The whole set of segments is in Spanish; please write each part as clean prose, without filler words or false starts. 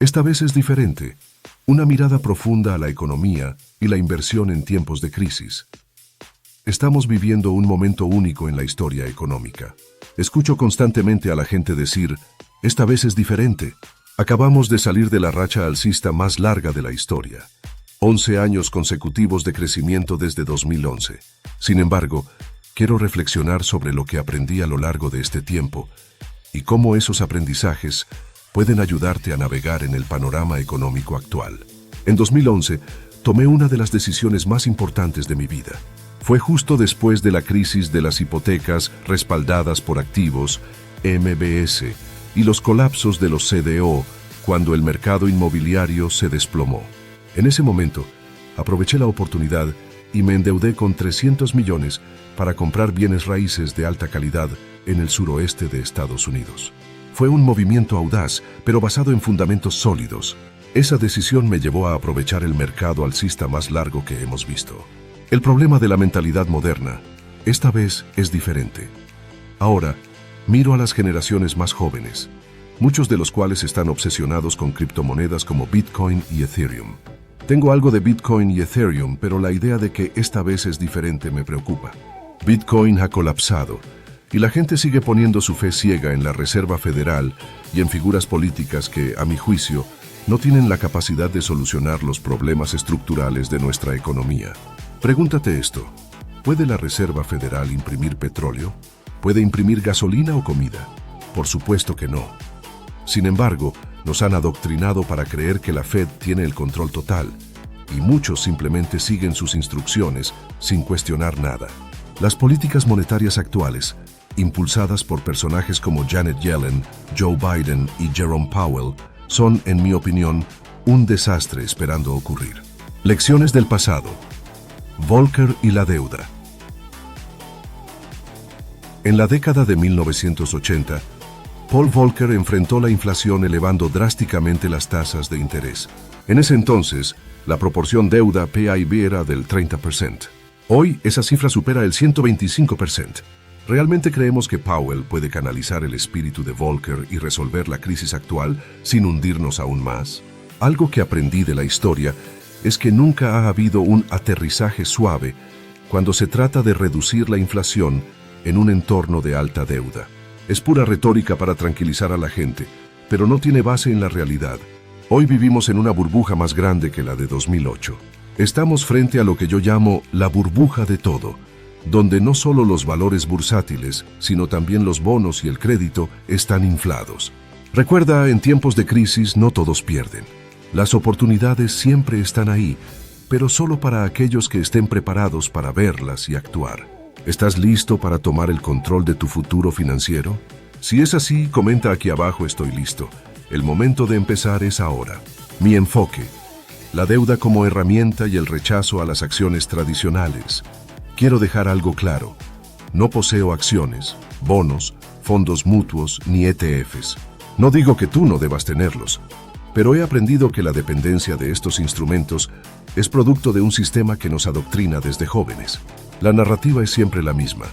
Esta vez es diferente. Una mirada profunda a la economía y la inversión en tiempos de crisis. Estamos viviendo un momento único en la historia económica. Escucho constantemente a la gente decir, esta vez es diferente. Acabamos de salir de la racha alcista más larga de la historia. 11 años consecutivos de crecimiento desde 2011. Sin embargo, quiero reflexionar sobre lo que aprendí a lo largo de este tiempo y cómo esos aprendizajes pueden ayudarte a navegar en el panorama económico actual. En 2011, tomé una de las decisiones más importantes de mi vida. Fue justo después de la crisis de las hipotecas respaldadas por activos, MBS, y los colapsos de los CDO, cuando el mercado inmobiliario se desplomó. En ese momento, aproveché la oportunidad y me endeudé con 300 millones para comprar bienes raíces de alta calidad en el suroeste de Estados Unidos. Fue un movimiento audaz, pero basado en fundamentos sólidos. Esa decisión me llevó a aprovechar el mercado alcista más largo que hemos visto. El problema de la mentalidad moderna, esta vez, es diferente. Ahora, miro a las generaciones más jóvenes, muchos de los cuales están obsesionados con criptomonedas como Bitcoin y Ethereum. Tengo algo de Bitcoin y Ethereum, pero la idea de que esta vez es diferente me preocupa. Bitcoin ha colapsado y la gente sigue poniendo su fe ciega en la Reserva Federal y en figuras políticas que, a mi juicio, no tienen la capacidad de solucionar los problemas estructurales de nuestra economía. Pregúntate esto: ¿puede la Reserva Federal imprimir petróleo? ¿Puede imprimir gasolina o comida? Por supuesto que no. Sin embargo, nos han adoctrinado para creer que la Fed tiene el control total, y muchos simplemente siguen sus instrucciones sin cuestionar nada. Las políticas monetarias actuales, impulsadas por personajes como Janet Yellen, Joe Biden y Jerome Powell, son, en mi opinión, un desastre esperando ocurrir. Lecciones del pasado. Volcker y la deuda. En la década de 1980, Paul Volcker enfrentó la inflación elevando drásticamente las tasas de interés. En ese entonces, la proporción deuda-PIB era del 30%. Hoy, esa cifra supera el 125%. ¿Realmente creemos que Powell puede canalizar el espíritu de Volcker y resolver la crisis actual sin hundirnos aún más? Algo que aprendí de la historia es que nunca ha habido un aterrizaje suave cuando se trata de reducir la inflación en un entorno de alta deuda. Es pura retórica para tranquilizar a la gente, pero no tiene base en la realidad. Hoy vivimos en una burbuja más grande que la de 2008. Estamos frente a lo que yo llamo la burbuja de todo, donde no solo los valores bursátiles, sino también los bonos y el crédito están inflados. Recuerda, en tiempos de crisis no todos pierden. Las oportunidades siempre están ahí, pero solo para aquellos que estén preparados para verlas y actuar. ¿Estás listo para tomar el control de tu futuro financiero? Si es así, comenta aquí abajo: estoy listo. El momento de empezar es ahora. Mi enfoque: la deuda como herramienta y el rechazo a las acciones tradicionales. Quiero dejar algo claro: no poseo acciones, bonos, fondos mutuos ni ETFs. No digo que tú no debas tenerlos, pero he aprendido que la dependencia de estos instrumentos es producto de un sistema que nos adoctrina desde jóvenes. La narrativa es siempre la misma.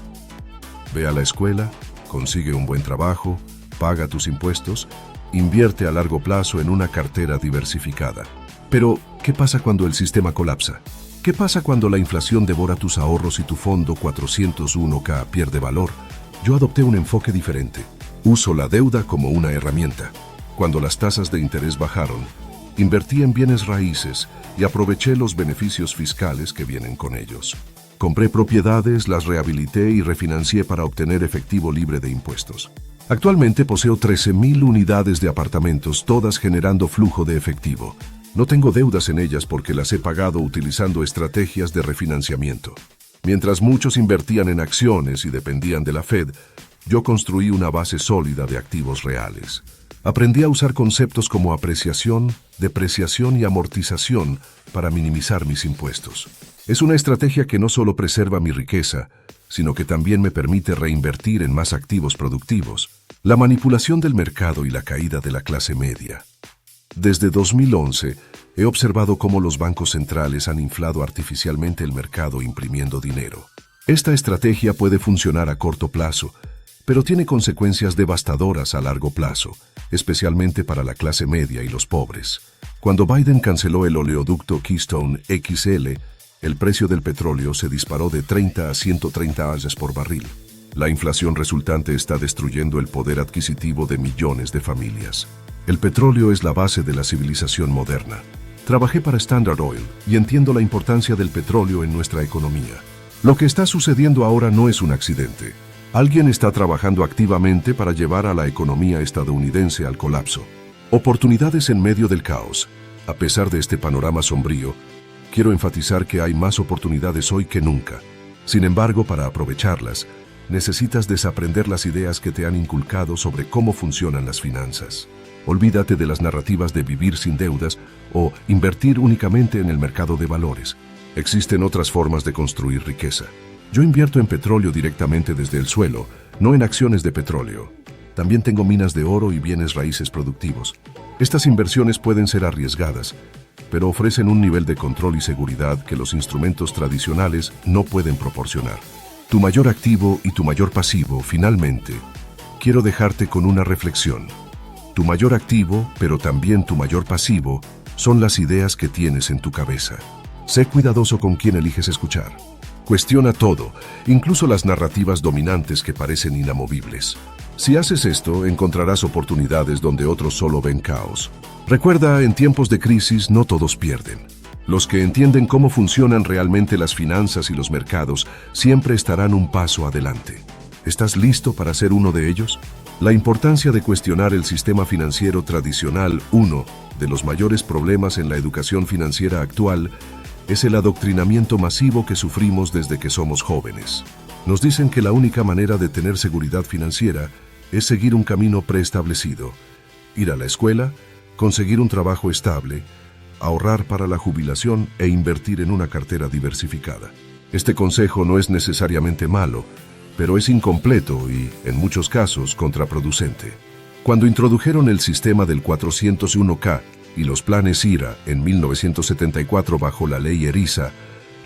Ve a la escuela, consigue un buen trabajo, paga tus impuestos, invierte a largo plazo en una cartera diversificada. Pero, ¿qué pasa cuando el sistema colapsa? ¿Qué pasa cuando la inflación devora tus ahorros y tu fondo 401k pierde valor? Yo adopté un enfoque diferente. Uso la deuda como una herramienta. Cuando las tasas de interés bajaron, invertí en bienes raíces y aproveché los beneficios fiscales que vienen con ellos. Compré propiedades, las rehabilité y refinancié para obtener efectivo libre de impuestos. Actualmente poseo 13,000 unidades de apartamentos, todas generando flujo de efectivo. No tengo deudas en ellas porque las he pagado utilizando estrategias de refinanciamiento. Mientras muchos invertían en acciones y dependían de la Fed, yo construí una base sólida de activos reales. Aprendí a usar conceptos como apreciación, depreciación y amortización para minimizar mis impuestos. Es una estrategia que no solo preserva mi riqueza, sino que también me permite reinvertir en más activos productivos. La manipulación del mercado y la caída de la clase media. Desde 2011, he observado cómo los bancos centrales han inflado artificialmente el mercado imprimiendo dinero. Esta estrategia puede funcionar a corto plazo, pero tiene consecuencias devastadoras a largo plazo, especialmente para la clase media y los pobres. Cuando Biden canceló el oleoducto Keystone XL, el precio del petróleo se disparó de 30 a 130 dólares por barril. La inflación resultante está destruyendo el poder adquisitivo de millones de familias. El petróleo es la base de la civilización moderna. Trabajé para Standard Oil y entiendo la importancia del petróleo en nuestra economía. Lo que está sucediendo ahora no es un accidente. Alguien está trabajando activamente para llevar a la economía estadounidense al colapso. Oportunidades en medio del caos. A pesar de este panorama sombrío, quiero enfatizar que hay más oportunidades hoy que nunca. Sin embargo, para aprovecharlas, necesitas desaprender las ideas que te han inculcado sobre cómo funcionan las finanzas. Olvídate de las narrativas de vivir sin deudas o invertir únicamente en el mercado de valores. Existen otras formas de construir riqueza. Yo invierto en petróleo directamente desde el suelo, no en acciones de petróleo. También tengo minas de oro y bienes raíces productivos. Estas inversiones pueden ser arriesgadas, pero ofrecen un nivel de control y seguridad que los instrumentos tradicionales no pueden proporcionar. Tu mayor activo y tu mayor pasivo, finalmente, quiero dejarte con una reflexión. Tu mayor activo, pero también tu mayor pasivo, son las ideas que tienes en tu cabeza. Sé cuidadoso con quién eliges escuchar. Cuestiona todo, incluso las narrativas dominantes que parecen inamovibles. Si haces esto, encontrarás oportunidades donde otros solo ven caos. Recuerda, en tiempos de crisis no todos pierden. Los que entienden cómo funcionan realmente las finanzas y los mercados siempre estarán un paso adelante. ¿Estás listo para ser uno de ellos? La importancia de cuestionar el sistema financiero tradicional, uno de los mayores problemas en la educación financiera actual, es el adoctrinamiento masivo que sufrimos desde que somos jóvenes. Nos dicen que la única manera de tener seguridad financiera es seguir un camino preestablecido, ir a la escuela, conseguir un trabajo estable, ahorrar para la jubilación e invertir en una cartera diversificada. Este consejo no es necesariamente malo, pero es incompleto y, en muchos casos, contraproducente. Cuando introdujeron el sistema del 401k y los planes IRA en 1974 bajo la ley ERISA,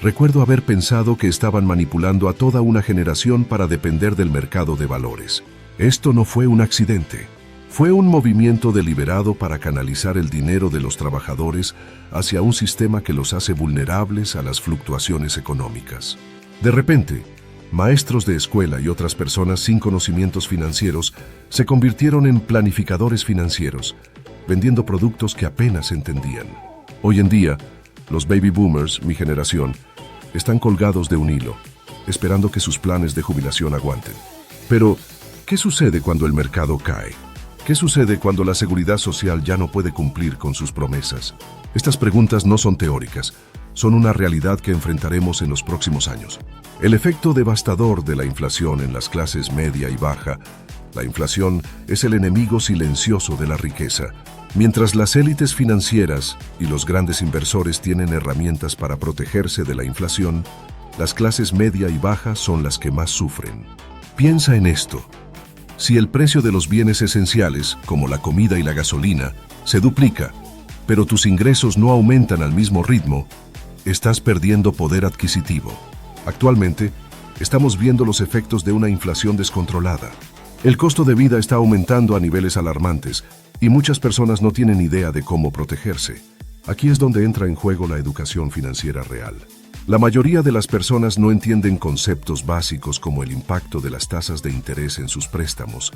recuerdo haber pensado que estaban manipulando a toda una generación para depender del mercado de valores. Esto no fue un accidente. Fue un movimiento deliberado para canalizar el dinero de los trabajadores hacia un sistema que los hace vulnerables a las fluctuaciones económicas. De repente, maestros de escuela y otras personas sin conocimientos financieros se convirtieron en planificadores financieros, vendiendo productos que apenas entendían. Hoy en día, los baby boomers, mi generación, están colgados de un hilo, esperando que sus planes de jubilación aguanten. Pero, ¿qué sucede cuando el mercado cae? ¿Qué sucede cuando la seguridad social ya no puede cumplir con sus promesas? Estas preguntas no son teóricas, son una realidad que enfrentaremos en los próximos años. El efecto devastador de la inflación en las clases media y baja. La inflación es el enemigo silencioso de la riqueza. Mientras las élites financieras y los grandes inversores tienen herramientas para protegerse de la inflación, las clases media y baja son las que más sufren. Piensa en esto. Si el precio de los bienes esenciales, como la comida y la gasolina, se duplica, pero tus ingresos no aumentan al mismo ritmo, estás perdiendo poder adquisitivo. Actualmente, estamos viendo los efectos de una inflación descontrolada. El costo de vida está aumentando a niveles alarmantes y muchas personas no tienen idea de cómo protegerse. Aquí es donde entra en juego la educación financiera real. La mayoría de las personas no entienden conceptos básicos como el impacto de las tasas de interés en sus préstamos,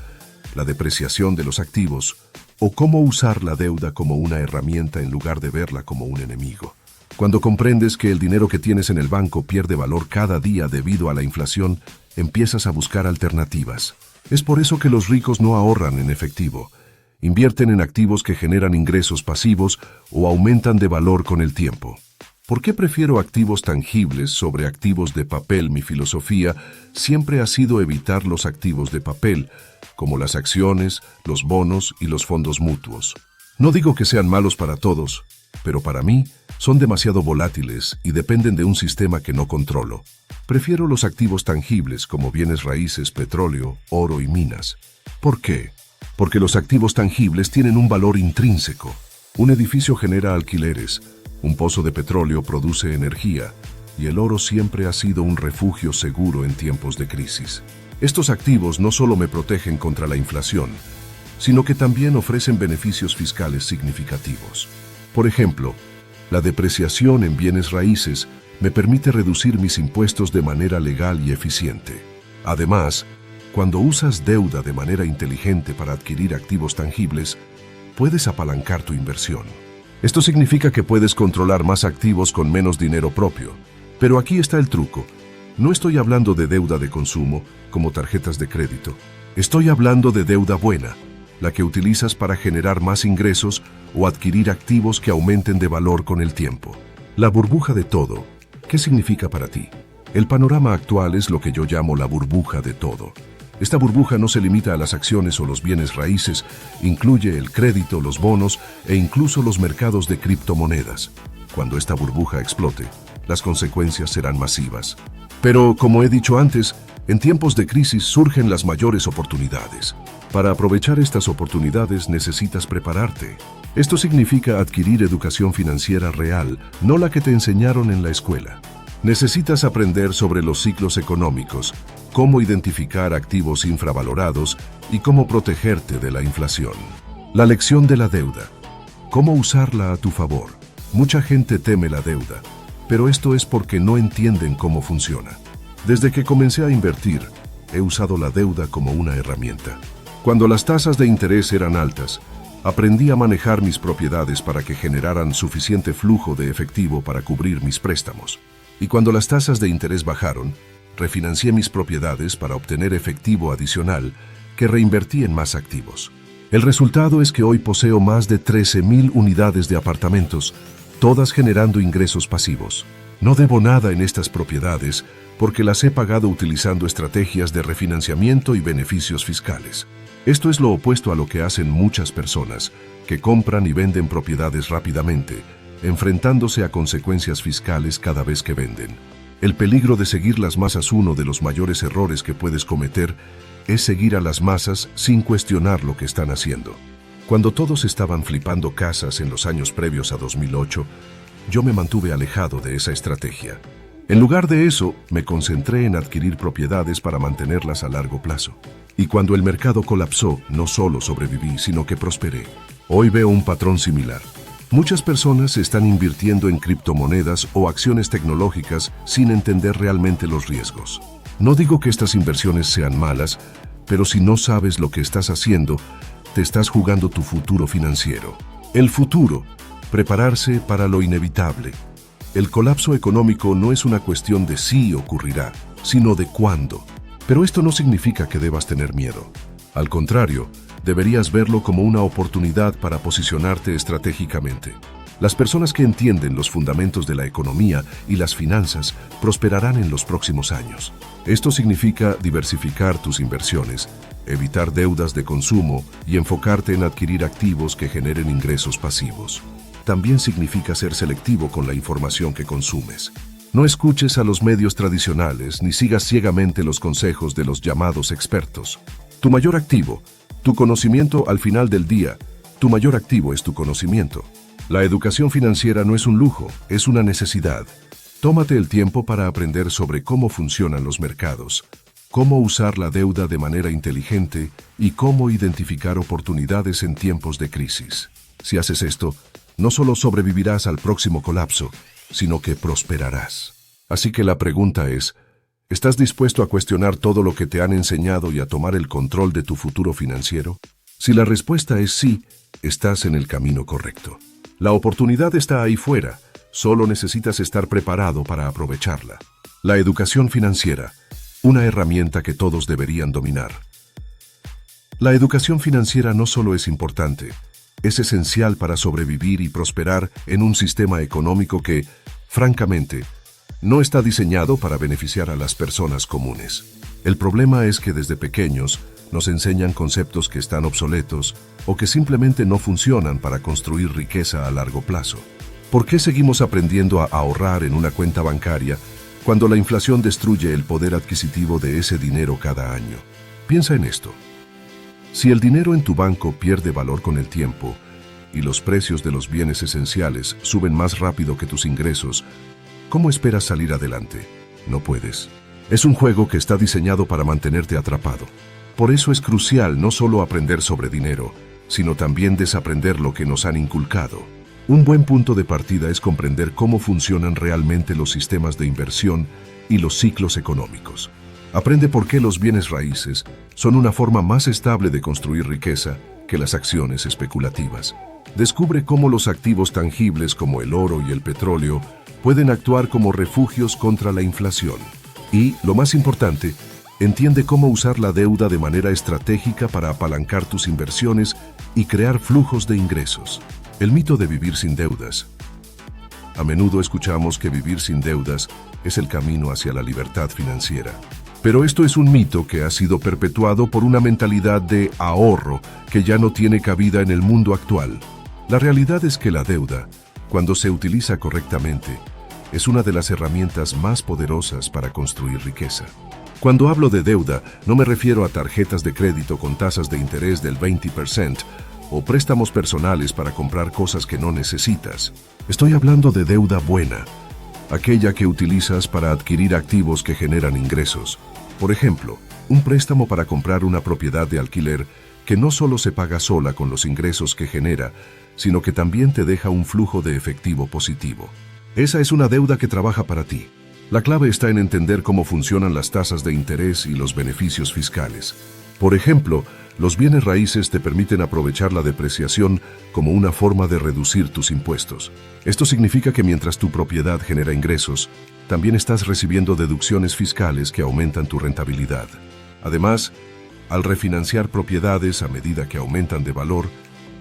la depreciación de los activos o cómo usar la deuda como una herramienta en lugar de verla como un enemigo. Cuando comprendes que el dinero que tienes en el banco pierde valor cada día debido a la inflación, empiezas a buscar alternativas. Es por eso que los ricos no ahorran en efectivo. Invierten en activos que generan ingresos pasivos o aumentan de valor con el tiempo. ¿Por qué prefiero activos tangibles sobre activos de papel? Mi filosofía siempre ha sido evitar los activos de papel, como las acciones, los bonos y los fondos mutuos. No digo que sean malos para todos, pero para mí son demasiado volátiles y dependen de un sistema que no controlo. Prefiero los activos tangibles como bienes raíces, petróleo, oro y minas. ¿Por qué? Porque los activos tangibles tienen un valor intrínseco. Un edificio genera alquileres, un pozo de petróleo produce energía y el oro siempre ha sido un refugio seguro en tiempos de crisis. Estos activos no solo me protegen contra la inflación, sino que también ofrecen beneficios fiscales significativos. Por ejemplo, la depreciación en bienes raíces me permite reducir mis impuestos de manera legal y eficiente. Además, cuando usas deuda de manera inteligente para adquirir activos tangibles, puedes apalancar tu inversión. Esto significa que puedes controlar más activos con menos dinero propio. Pero aquí está el truco. No estoy hablando de deuda de consumo, como tarjetas de crédito. Estoy hablando de deuda buena, la que utilizas para generar más ingresos o adquirir activos que aumenten de valor con el tiempo. La burbuja de todo. ¿Qué significa para ti? El panorama actual es lo que yo llamo la burbuja de todo. Esta burbuja no se limita a las acciones o los bienes raíces, incluye el crédito, los bonos e incluso los mercados de criptomonedas. Cuando esta burbuja explote, las consecuencias serán masivas. Pero, como he dicho antes, en tiempos de crisis surgen las mayores oportunidades. Para aprovechar estas oportunidades necesitas prepararte. Esto significa adquirir educación financiera real, no la que te enseñaron en la escuela. Necesitas aprender sobre los ciclos económicos, cómo identificar activos infravalorados y cómo protegerte de la inflación. La lección de la deuda. ¿Cómo usarla a tu favor? Mucha gente teme la deuda, pero esto es porque no entienden cómo funciona. Desde que comencé a invertir, he usado la deuda como una herramienta. Cuando las tasas de interés eran altas, aprendí a manejar mis propiedades para que generaran suficiente flujo de efectivo para cubrir mis préstamos. Y cuando las tasas de interés bajaron, refinancié mis propiedades para obtener efectivo adicional que reinvertí en más activos. El resultado es que hoy poseo más de 13,000 unidades de apartamentos, todas generando ingresos pasivos. No debo nada en estas propiedades porque las he pagado utilizando estrategias de refinanciamiento y beneficios fiscales. Esto es lo opuesto a lo que hacen muchas personas, que compran y venden propiedades rápidamente, enfrentándose a consecuencias fiscales cada vez que venden. El peligro de seguir las masas. Uno de los mayores errores que puedes cometer es seguir a las masas sin cuestionar lo que están haciendo. Cuando todos estaban flipando casas en los años previos a 2008, yo me mantuve alejado de esa estrategia. En lugar de eso, me concentré en adquirir propiedades para mantenerlas a largo plazo. Y cuando el mercado colapsó, no solo sobreviví, sino que prosperé. Hoy veo un patrón similar. Muchas personas están invirtiendo en criptomonedas o acciones tecnológicas sin entender realmente los riesgos. No digo que estas inversiones sean malas, pero si no sabes lo que estás haciendo, te estás jugando tu futuro financiero. El futuro, prepararse para lo inevitable. El colapso económico no es una cuestión de si ocurrirá, sino de cuándo. Pero esto no significa que debas tener miedo. Al contrario, deberías verlo como una oportunidad para posicionarte estratégicamente. Las personas que entienden los fundamentos de la economía y las finanzas prosperarán en los próximos años. Esto significa diversificar tus inversiones, evitar deudas de consumo y enfocarte en adquirir activos que generen ingresos pasivos. También significa ser selectivo con la información que consumes. No escuches a los medios tradicionales ni sigas ciegamente los consejos de los llamados expertos. Tu mayor activo, tu conocimiento. Al final del día, tu mayor activo es tu conocimiento. La educación financiera no es un lujo, es una necesidad. Tómate el tiempo para aprender sobre cómo funcionan los mercados, cómo usar la deuda de manera inteligente y cómo identificar oportunidades en tiempos de crisis. Si haces esto, no solo sobrevivirás al próximo colapso, sino que prosperarás. Así que la pregunta es, ¿estás dispuesto a cuestionar todo lo que te han enseñado y a tomar el control de tu futuro financiero? Si la respuesta es sí, estás en el camino correcto. La oportunidad está ahí fuera, solo necesitas estar preparado para aprovecharla. La educación financiera, una herramienta que todos deberían dominar. La educación financiera no solo es importante, es esencial para sobrevivir y prosperar en un sistema económico que, francamente, no está diseñado para beneficiar a las personas comunes. El problema es que desde pequeños nos enseñan conceptos que están obsoletos o que simplemente no funcionan para construir riqueza a largo plazo. ¿Por qué seguimos aprendiendo a ahorrar en una cuenta bancaria cuando la inflación destruye el poder adquisitivo de ese dinero cada año? Piensa en esto. Si el dinero en tu banco pierde valor con el tiempo y los precios de los bienes esenciales suben más rápido que tus ingresos, ¿cómo esperas salir adelante? No puedes. Es un juego que está diseñado para mantenerte atrapado. Por eso es crucial no solo aprender sobre dinero, sino también desaprender lo que nos han inculcado. Un buen punto de partida es comprender cómo funcionan realmente los sistemas de inversión y los ciclos económicos. Aprende por qué los bienes raíces son una forma más estable de construir riqueza que las acciones especulativas. Descubre cómo los activos tangibles como el oro y el petróleo pueden actuar como refugios contra la inflación. Y, lo más importante, entiende cómo usar la deuda de manera estratégica para apalancar tus inversiones y crear flujos de ingresos. El mito de vivir sin deudas. A menudo escuchamos que vivir sin deudas es el camino hacia la libertad financiera. Pero esto es un mito que ha sido perpetuado por una mentalidad de ahorro que ya no tiene cabida en el mundo actual. La realidad es que la deuda, cuando se utiliza correctamente, es una de las herramientas más poderosas para construir riqueza. Cuando hablo de deuda, no me refiero a tarjetas de crédito con tasas de interés del 20% o préstamos personales para comprar cosas que no necesitas. Estoy hablando de deuda buena, aquella que utilizas para adquirir activos que generan ingresos. Por ejemplo, un préstamo para comprar una propiedad de alquiler que no solo se paga sola con los ingresos que genera, sino que también te deja un flujo de efectivo positivo. Esa es una deuda que trabaja para ti. La clave está en entender cómo funcionan las tasas de interés y los beneficios fiscales. Por ejemplo, los bienes raíces te permiten aprovechar la depreciación como una forma de reducir tus impuestos. Esto significa que mientras tu propiedad genera ingresos, también estás recibiendo deducciones fiscales que aumentan tu rentabilidad. Además, al refinanciar propiedades a medida que aumentan de valor,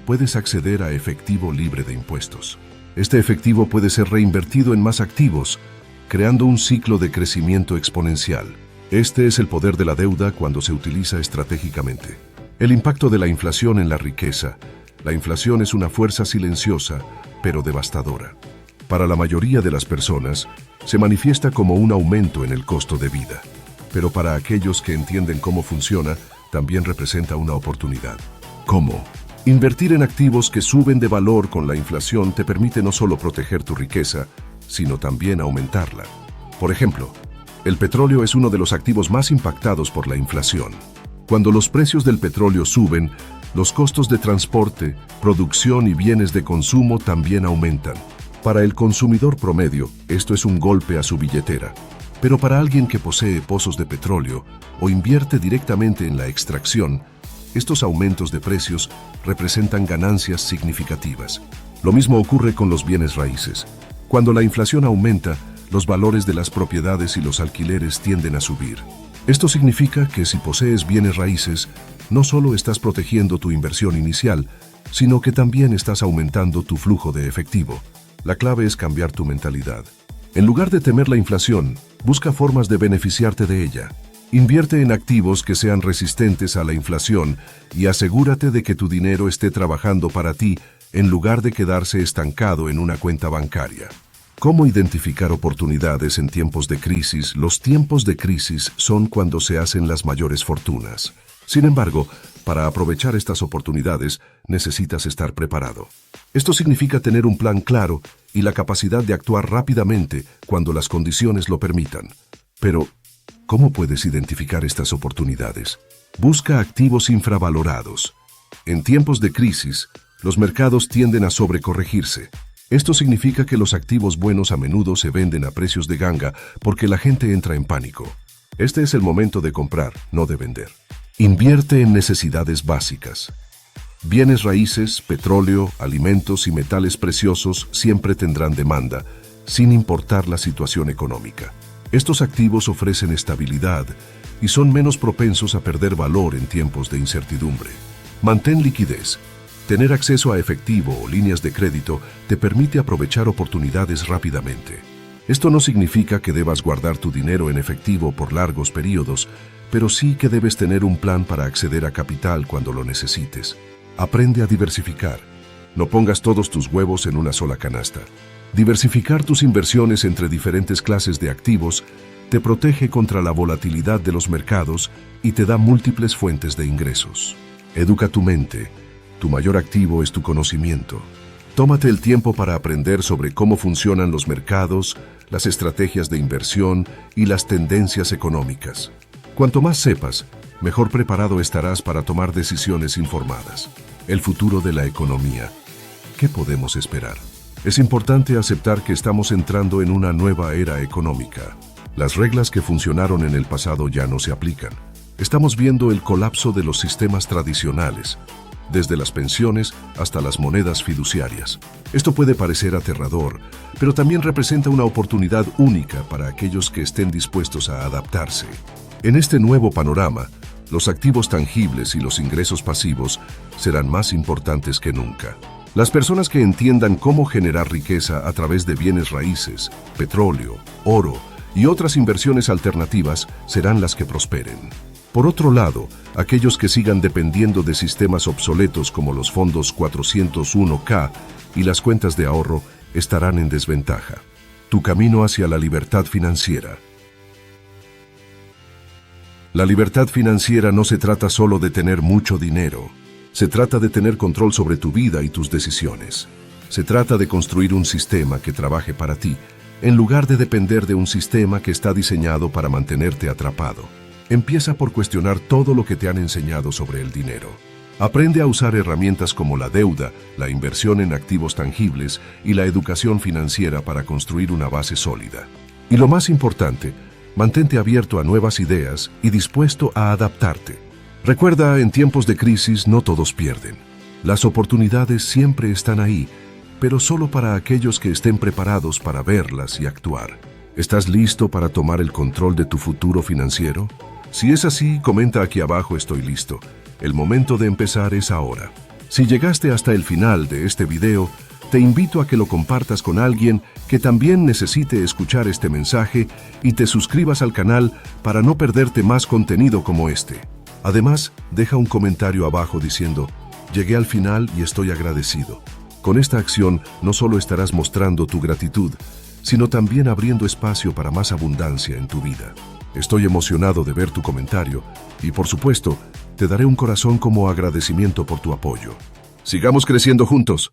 puedes acceder a efectivo libre de impuestos. Este efectivo puede ser reinvertido en más activos, creando un ciclo de crecimiento exponencial. Este es el poder de la deuda cuando se utiliza estratégicamente. El impacto de la inflación en la riqueza. La inflación es una fuerza silenciosa, pero devastadora. Para la mayoría de las personas, se manifiesta como un aumento en el costo de vida. Pero para aquellos que entienden cómo funciona, también representa una oportunidad. ¿Cómo? Invertir en activos que suben de valor con la inflación te permite no solo proteger tu riqueza, sino también aumentarla. Por ejemplo, el petróleo es uno de los activos más impactados por la inflación. Cuando los precios del petróleo suben, los costos de transporte, producción y bienes de consumo también aumentan. Para el consumidor promedio, esto es un golpe a su billetera. Pero para alguien que posee pozos de petróleo o invierte directamente en la extracción, estos aumentos de precios representan ganancias significativas. Lo mismo ocurre con los bienes raíces. Cuando la inflación aumenta, los valores de las propiedades y los alquileres tienden a subir. Esto significa que si posees bienes raíces, no solo estás protegiendo tu inversión inicial, sino que también estás aumentando tu flujo de efectivo. La clave es cambiar tu mentalidad. En lugar de temer la inflación, busca formas de beneficiarte de ella. Invierte en activos que sean resistentes a la inflación y asegúrate de que tu dinero esté trabajando para ti en lugar de quedarse estancado en una cuenta bancaria. ¿Cómo identificar oportunidades en tiempos de crisis? Los tiempos de crisis son cuando se hacen las mayores fortunas. Sin embargo, para aprovechar estas oportunidades, necesitas estar preparado. Esto significa tener un plan claro y la capacidad de actuar rápidamente cuando las condiciones lo permitan. Pero, ¿cómo puedes identificar estas oportunidades? Busca activos infravalorados. En tiempos de crisis, los mercados tienden a sobrecorregirse. Esto significa que los activos buenos a menudo se venden a precios de ganga porque la gente entra en pánico. Este es el momento de comprar, no de vender. Invierte en necesidades básicas. Bienes raíces, petróleo, alimentos y metales preciosos siempre tendrán demanda, sin importar la situación económica. Estos activos ofrecen estabilidad y son menos propensos a perder valor en tiempos de incertidumbre. Mantén liquidez. Tener acceso a efectivo o líneas de crédito te permite aprovechar oportunidades rápidamente. Esto no significa que debas guardar tu dinero en efectivo por largos periodos, pero sí que debes tener un plan para acceder a capital cuando lo necesites. Aprende a diversificar. No pongas todos tus huevos en una sola canasta. Diversificar tus inversiones entre diferentes clases de activos te protege contra la volatilidad de los mercados y te da múltiples fuentes de ingresos. Educa tu mente. Tu mayor activo es tu conocimiento. Tómate el tiempo para aprender sobre cómo funcionan los mercados, las estrategias de inversión y las tendencias económicas. Cuanto más sepas, mejor preparado estarás para tomar decisiones informadas. El futuro de la economía. ¿Qué podemos esperar? Es importante aceptar que estamos entrando en una nueva era económica. Las reglas que funcionaron en el pasado ya no se aplican. Estamos viendo el colapso de los sistemas tradicionales, desde las pensiones hasta las monedas fiduciarias. Esto puede parecer aterrador, pero también representa una oportunidad única para aquellos que estén dispuestos a adaptarse. En este nuevo panorama, los activos tangibles y los ingresos pasivos serán más importantes que nunca. Las personas que entiendan cómo generar riqueza a través de bienes raíces, petróleo, oro y otras inversiones alternativas serán las que prosperen. Por otro lado, aquellos que sigan dependiendo de sistemas obsoletos como los fondos 401k y las cuentas de ahorro estarán en desventaja. Tu camino hacia la libertad financiera. La libertad financiera no se trata solo de tener mucho dinero. Se trata de tener control sobre tu vida y tus decisiones. Se trata de construir un sistema que trabaje para ti, en lugar de depender de un sistema que está diseñado para mantenerte atrapado. Empieza por cuestionar todo lo que te han enseñado sobre el dinero. Aprende a usar herramientas como la deuda, la inversión en activos tangibles y la educación financiera para construir una base sólida. Y lo más importante, mantente abierto a nuevas ideas y dispuesto a adaptarte. Recuerda, en tiempos de crisis no todos pierden. Las oportunidades siempre están ahí, pero solo para aquellos que estén preparados para verlas y actuar. ¿Estás listo para tomar el control de tu futuro financiero? Si es así, comenta aquí abajo "Estoy listo". El momento de empezar es ahora. Si llegaste hasta el final de este video, te invito a que lo compartas con alguien que también necesite escuchar este mensaje y te suscribas al canal para no perderte más contenido como este. Además, deja un comentario abajo diciendo "Llegué al final y estoy agradecido". Con esta acción no solo estarás mostrando tu gratitud, sino también abriendo espacio para más abundancia en tu vida. Estoy emocionado de ver tu comentario y, por supuesto, te daré un corazón como agradecimiento por tu apoyo. Sigamos creciendo juntos.